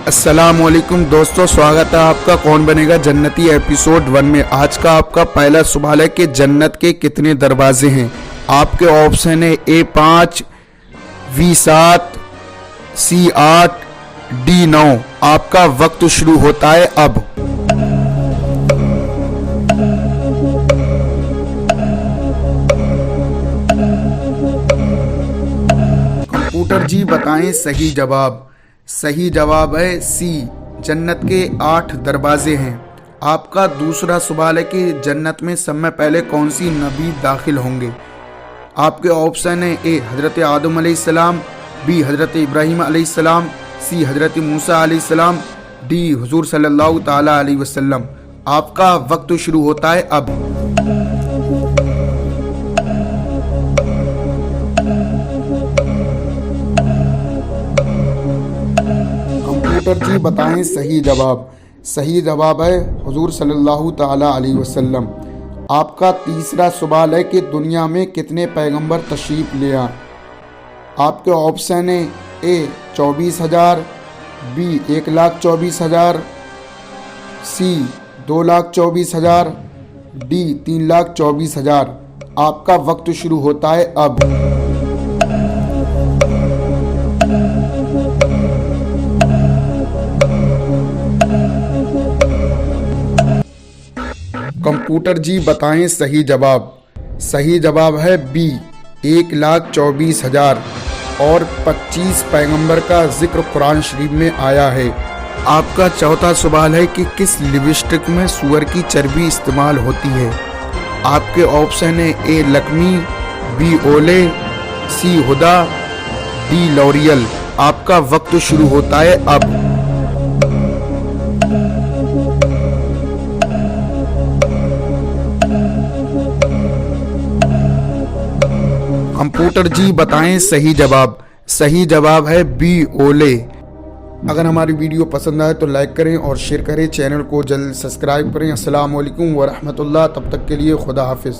अस्सलामुअलैकुम दोस्तों, स्वागत है आपका कौन बनेगा जन्नती एपिसोड 1 में। आज का आपका पहला सवाल है कि जन्नत के कितने दरवाजे हैं। आपके ऑप्शन है A5, B7, C8, D9। आपका वक्त शुरू होता है अब। कंप्यूटर जी बताएं सही जवाब। सही जवाब है सी, जन्नत के 8 दरवाजे हैं। आपका दूसरा सवाल है कि जन्नत में सब में पहले कौन सी नबी दाखिल होंगे। आपके ऑप्शन है ए हजरत आदम अलैहिस्सलाम, बी हजरत इब्राहीम अलैहिस्सलाम, सी हजरत मूसा अलैहिस्सलाम, डी हुजूर सल्लल्लाहु ताला अलैहि वसल्लम। आपका वक्त शुरू होता है अब। कंप्यूटर जी बताएं सही जवाब। सही जवाब है हुजूर सल्लल्लाहु ताला अलैहि वसल्लम। आपका तीसरा सवाल है कि दुनिया में कितने पैगंबर तशरीफ ले आए। आपके ऑप्शन है ए 24,000, बी 1,24,000, सी 2,24,000, डी 3,24,000। आपका वक्त शुरू होता है अब। कंप्यूटर जी बताएं सही जवाब। सही जवाब है बी 1,24,000 और 25 पैगंबर का जिक्र कुरान शरीफ में आया है। आपका चौथा सवाल है कि किस लिपस्टिक में सूअर की चर्बी इस्तेमाल होती है। आपके ऑप्शन है ए लक्मी, बी ओले, सी हुदा, डी लॉरियल। आपका वक्त शुरू होता है अब। कंप्यूटर जी बताएं सही जवाब। सही जवाब है बी ओले। अगर हमारी वीडियो पसंद आए तो लाइक करें और शेयर करें। चैनल को जल्द सब्सक्राइब करें। अस्सलाम वालेकुम व रहमतुल्लाह। तब तक के लिए खुदा हाफिज़।